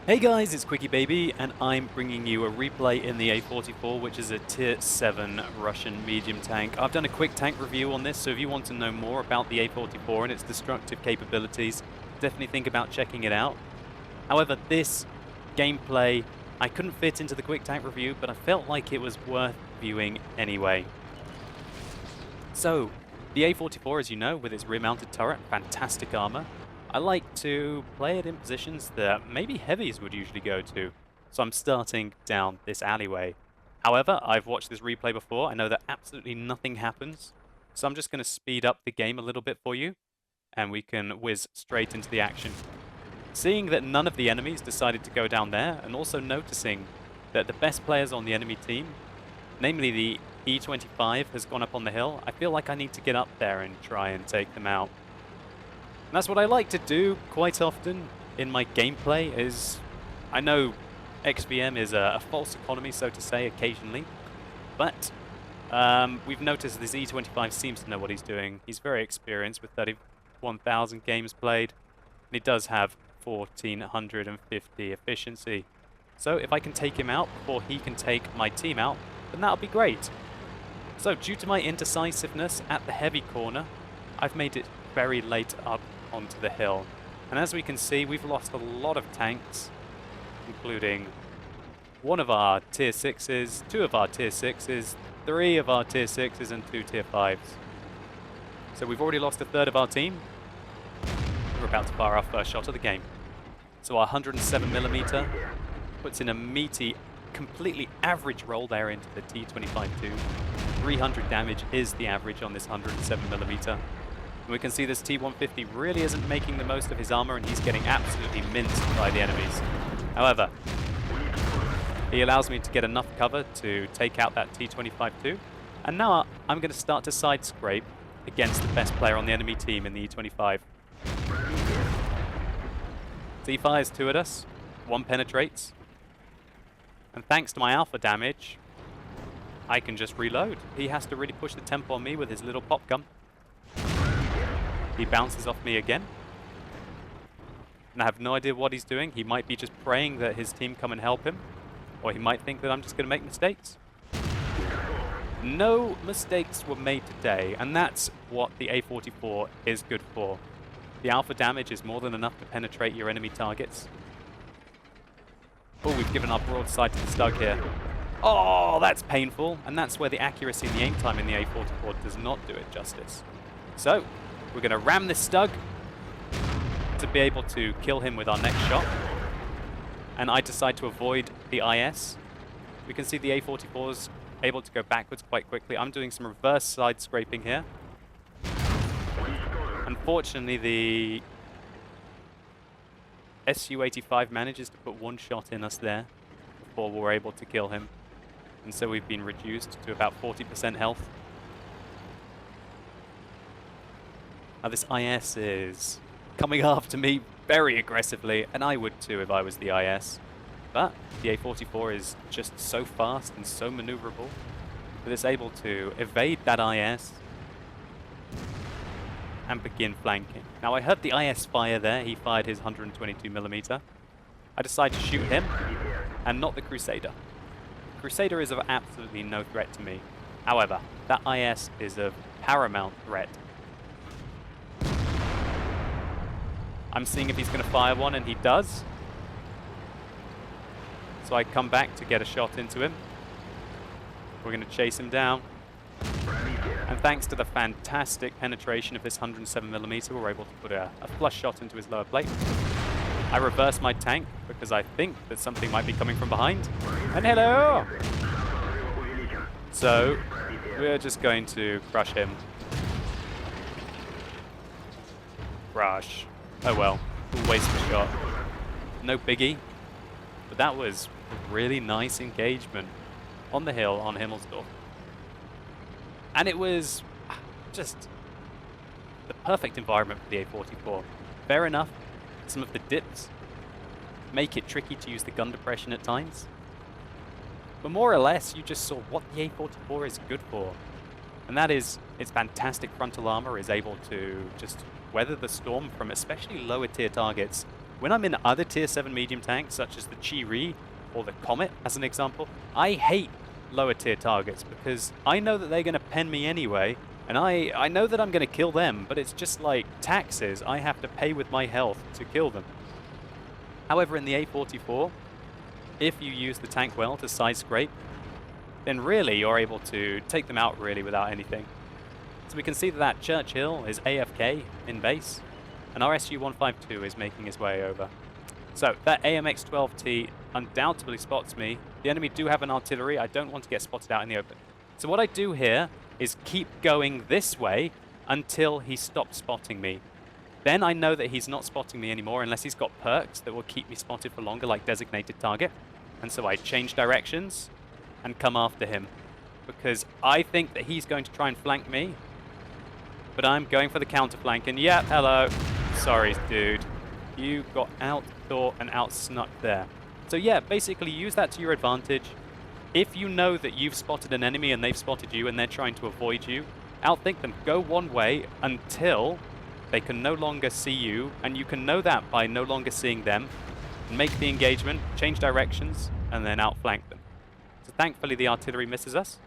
Hey guys, it's QuickyBaby, and I'm bringing you a replay in the A-44, which is a Tier 7 Russian medium tank. I've done a quick tank review on this, so if you want to know more about the A-44 and its destructive capabilities, definitely think about checking it out. However, this gameplay, I couldn't fit into the quick tank review, but I felt like it was worth viewing anyway. So, the A-44, as you know, with its rear-mounted turret, fantastic armor. I like to play it in positions that maybe heavies would usually go to, so I'm starting down this alleyway. However, I've watched this replay before, I know that absolutely nothing happens, so I'm just going to speed up the game a little bit for you, and we can whiz straight into the action. Seeing that none of the enemies decided to go down there, and also noticing that the best players on the enemy team, namely the E-25, has gone up on the hill, I feel like I need to get up there and try and take them out. And that's what I like to do quite often in my gameplay. I know XVM is a false economy, so to say, occasionally, but we've noticed this E-25 seems to know what he's doing. He's very experienced with 31,000 games played, and he does have 1,450 efficiency. So if I can take him out before he can take my team out, then that'll be great. So due to my indecisiveness at the heavy corner, I've made it very late up onto the hill. And as we can see, we've lost a lot of tanks, including one of our Tier 6s, two of our Tier 6s, three of our Tier 6s, and two Tier 5s. So we've already lost a third of our team. We're about to fire our first shot of the game. So our 107mm puts in a meaty, completely average roll there into the T-25-2. 300 damage is the average on this 107mm. And we can see this T-150 really isn't making the most of his armor, and he's getting absolutely minced by the enemies. However, he allows me to get enough cover to take out that T-25-2. And now I'm going to start to side scrape against the best player on the enemy team in the E-25. So he fires two at us, one penetrates, and thanks to my alpha damage, I can just reload. He has to really push the tempo on me with his little pop gun. He bounces off me again, and I have no idea what he's doing. He might be just praying that his team come and help him, or he might think that I'm just going to make mistakes. No mistakes were made today, and that's what the A-44 is good for. The alpha damage is more than enough to penetrate your enemy targets. Oh, we've given our broadside to the Stug here. Oh, that's painful, and that's where the accuracy and the aim time in the A-44 does not do it justice. So, we're going to ram this Stug to be able to kill him with our next shot. And I decide to avoid the IS. We can see the A-44's able to go backwards quite quickly. I'm doing some reverse side scraping here. Unfortunately, the Su-85 manages to put one shot in us there before we're able to kill him. And so we've been reduced to about 40% health. Now this IS is coming after me very aggressively, and I would too if I was the IS. But the A-44 is just so fast and so maneuverable that it's able to evade that IS and begin flanking. Now I heard the IS fire there. He fired his 122mm. I decide to shoot him and not the Crusader. Crusader is of absolutely no threat to me. However, that IS is of paramount threat. I'm seeing if he's going to fire one, and he does. So I come back to get a shot into him. We're going to chase him down. And thanks to the fantastic penetration of this 107mm, we're able to put a flush shot into his lower plate. I reverse my tank because I think that something might be coming from behind. And hello! So we're just going to crush him. Crush. Oh well, we'll waste a shot. No biggie, but that was a really nice engagement on the hill on Himmelsdorf. And it was just the perfect environment for the A-44. Fair enough, some of the dips make it tricky to use the gun depression at times. But more or less, you just saw what the A-44 is good for. And that is, its fantastic frontal armor is able to just weather the storm from especially lower tier targets when I'm in other tier 7 medium tanks, such as the Chi-Ri or the Comet, as an example, I hate lower tier targets because I know that they're going to pen me anyway, and I know that I'm going to kill them, but it's just like taxes. I have to pay with my health to kill them. However, in the A-44, if you use the tank well to side scrape, then really you're able to take them out really without anything. So we can see that Churchill is AFK in base, and our SU-152 is making his way over. So that AMX-12T undoubtedly spots me. The enemy do have an artillery. I don't want to get spotted out in the open. So what I do here is keep going this way until he stops spotting me. Then I know that he's not spotting me anymore unless he's got perks that will keep me spotted for longer, like designated target. And so I change directions and come after him, because I think that he's going to try and flank me, but I'm going for the counter flank, and yeah, hello. Sorry, dude. You got outthought and outsnuck there. So yeah, basically use that to your advantage. If you know that you've spotted an enemy and they've spotted you and they're trying to avoid you, outthink them. Go one way until they can no longer see you, and you can know that by no longer seeing them. Make the engagement, change directions, and then outflank them. So thankfully the artillery misses us,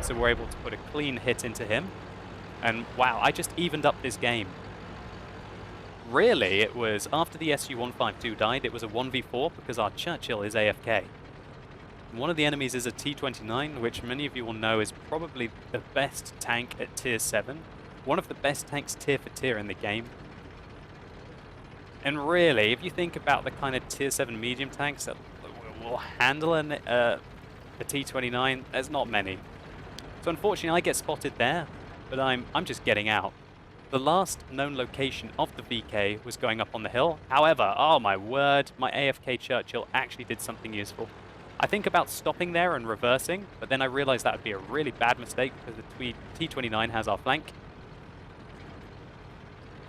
so we're able to put a clean hit into him. And wow, I just evened up this game. Really, it was after the SU-152 died, it was a 1v4 because our Churchill is AFK. One of the enemies is a T-29, which many of you will know is probably the best tank at tier 7. One of the best tanks tier for tier in the game. And really, if you think about the kind of tier 7 medium tanks that will handle a T-29, there's not many. So unfortunately I get spotted there, but I'm just getting out. The last known location of the VK was going up on the hill. However, oh my word, my AFK Churchill actually did something useful. I think about stopping there and reversing, but then I realized that would be a really bad mistake because the T-29 has our flank.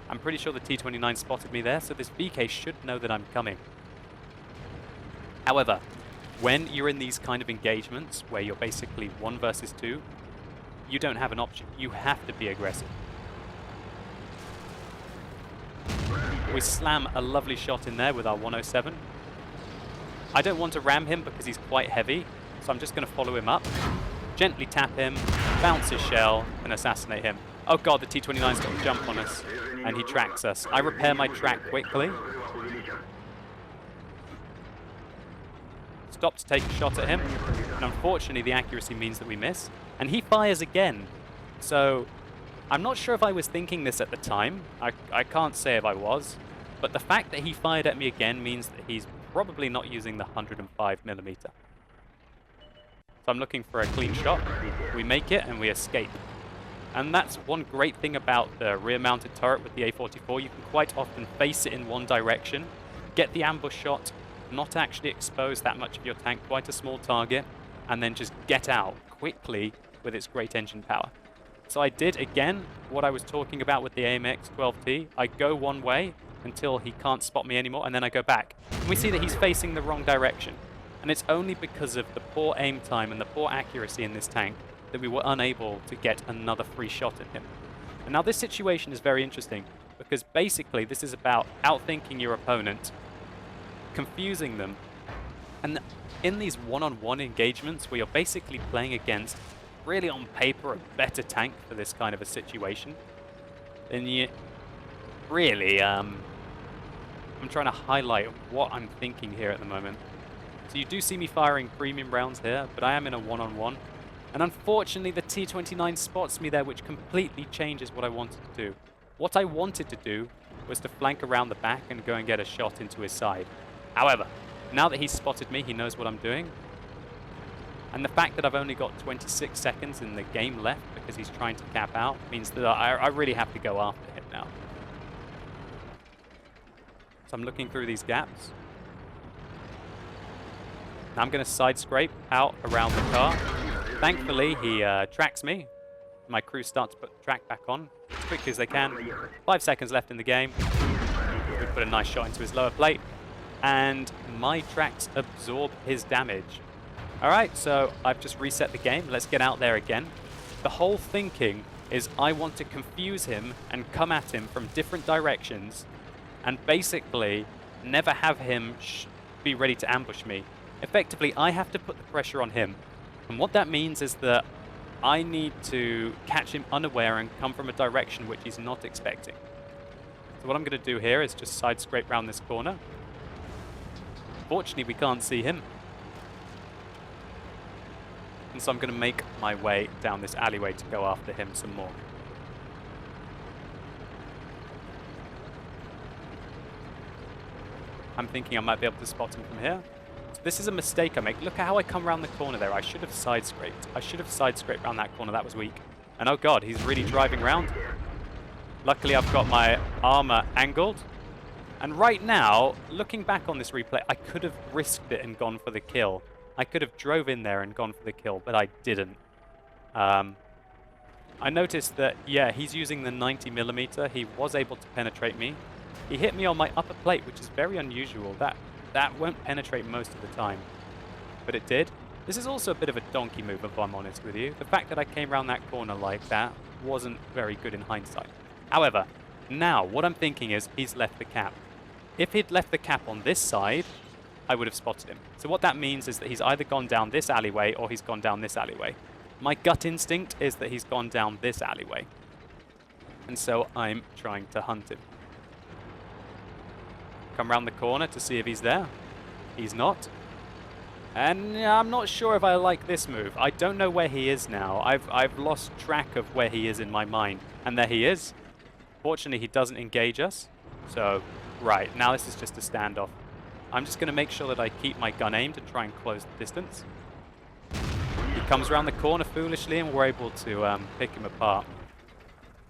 I'm pretty sure the T-29 spotted me there, so this VK should know that I'm coming. However, when you're in these kind of engagements where you're basically 1 versus 2, you don't have an option. You have to be aggressive. We slam a lovely shot in there with our 107. I don't want to ram him because he's quite heavy, so I'm just going to follow him up, gently tap him, bounce his shell, and assassinate him. Oh god, the T-29's got a jump on us, and he tracks us. I repair my track quickly. Stop to take a shot at him, and unfortunately the accuracy means that we miss. And he fires again. So I'm not sure if I was thinking this at the time. I can't say if I was. But the fact that he fired at me again means that he's probably not using the 105mm. So I'm looking for a clean shot. We make it and we escape. And that's one great thing about the rear-mounted turret with the A-44. You can quite often face it in one direction, get the ambush shot, not actually expose that much of your tank, quite a small target, and then just get out quickly with its great engine power. So I did, again, what I was talking about with the AMX-12T. I go one way until he can't spot me anymore, and then I go back. And we see that he's facing the wrong direction. And it's only because of the poor aim time and the poor accuracy in this tank that we were unable to get another free shot at him. And now this situation is very interesting, because basically this is about outthinking your opponent, confusing them, and in these one-on-one engagements where you're basically playing against, really on paper, a better tank for this kind of a situation, then you really, I'm trying to highlight what I'm thinking here at the moment. So you do see me firing premium rounds here, but I am in a one-on-one. And unfortunately, the T-29 spots me there, which completely changes what I wanted to do. What I wanted to do was to flank around the back and go and get a shot into his side. However, now that he's spotted me, he knows what I'm doing. And the fact that I've only got 26 seconds in the game left because he's trying to cap out means that I really have to go after him now. So I'm looking through these gaps. Now I'm going to side scrape out around the car. Thankfully, he tracks me. My crew start to put the track back on as quickly as they can. 5 seconds left in the game. We put a nice shot into his lower plate. And my tracks absorb his damage. Alright, so I've just reset the game. Let's get out there again. The whole thinking is I want to confuse him and come at him from different directions and basically never have him be ready to ambush me. Effectively, I have to put the pressure on him. And what that means is that I need to catch him unaware and come from a direction which he's not expecting. So what I'm going to do here is just side scrape around this corner. Fortunately, we can't see him. And so I'm going to make my way down this alleyway to go after him some more. I'm thinking I might be able to spot him from here. So this is a mistake I make. Look at how I come around the corner there. I should have side scraped. I should have side scraped around that corner. That was weak. And oh god, he's really driving around. Luckily, I've got my armor angled. And right now, looking back on this replay, I could have risked it and gone for the kill. I could have drove in there and gone for the kill, but I didn't. I noticed that, yeah, he's using the 90mm. He was able to penetrate me. He hit me on my upper plate, which is very unusual. That won't penetrate most of the time, but it did. This is also a bit of a donkey move, if I'm honest with you. The fact that I came around that corner like that wasn't very good in hindsight. However, now what I'm thinking is he's left the cap. If he'd left the cap on this side, I would have spotted him. So what that means is that he's either gone down this alleyway or he's gone down this alleyway. My gut instinct is that he's gone down this alleyway. And so I'm trying to hunt him. Come around the corner to see if he's there. He's not. And I'm not sure if I like this move. I don't know where he is now. I've lost track of where he is in my mind. And there he is. Fortunately, he doesn't engage us. So, right, now this is just a standoff. I'm just going to make sure that I keep my gun aimed and try and close the distance. He comes around the corner foolishly and we're able to pick him apart.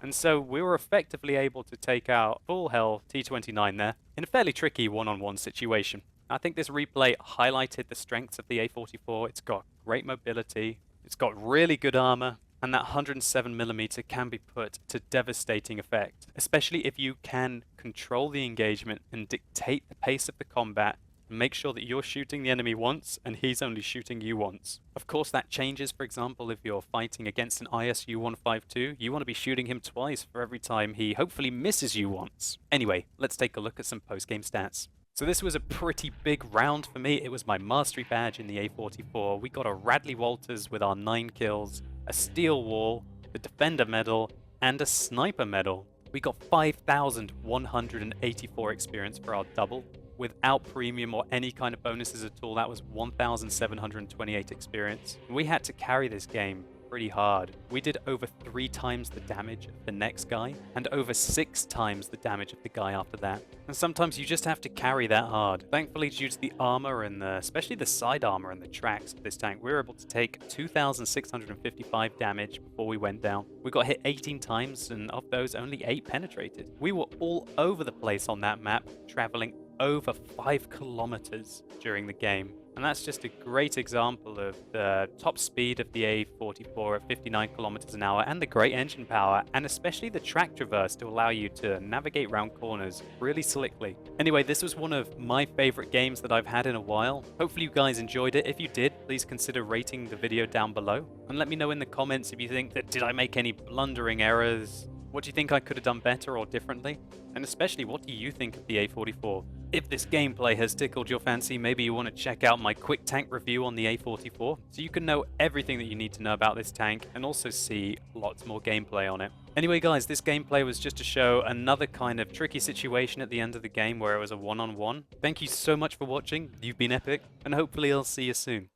And so we were effectively able to take out full health T-29 there in a fairly tricky one-on-one situation. I think this replay highlighted the strengths of the A-44. It's got great mobility, it's got really good armor, and that 107mm can be put to devastating effect, especially if you can control the engagement and dictate the pace of the combat and make sure that you're shooting the enemy once and he's only shooting you once. Of course, that changes, for example, if you're fighting against an ISU-152, you want to be shooting him twice for every time he hopefully misses you once. Anyway, let's take a look at some post-game stats. So this was a pretty big round for me. It was my mastery badge in the A-44. We got a Radley-Walters with our 9 kills, a steel wall, the defender medal, and a sniper medal. We got 5,184 experience for our double. Without premium or any kind of bonuses at all, that was 1,728 experience. We had to carry this game pretty hard. We did over 3 times the damage of the next guy and over 6 times the damage of the guy after that. And sometimes you just have to carry that hard. Thankfully, due to the armor and especially the side armor and the tracks of this tank, we were able to take 2,655 damage before we went down. We got hit 18 times and of those only 8 penetrated. We were all over the place on that map, traveling over 5 kilometers during the game. And that's just a great example of the top speed of the A-44 at 59 kilometers an hour and the great engine power, and especially the track traverse to allow you to navigate round corners really slickly. Anyway, this was one of my favorite games that I've had in a while. Hopefully you guys enjoyed it. If you did, please consider rating the video down below. And let me know in the comments if you think that did I make any blundering errors? What do you think I could have done better or differently? And especially, what do you think of the A-44? If this gameplay has tickled your fancy, maybe you want to check out my quick tank review on the A-44, so you can know everything that you need to know about this tank and also see lots more gameplay on it. Anyway guys, this gameplay was just to show another kind of tricky situation at the end of the game where it was a one-on-one. Thank you so much for watching, you've been epic, and hopefully I'll see you soon.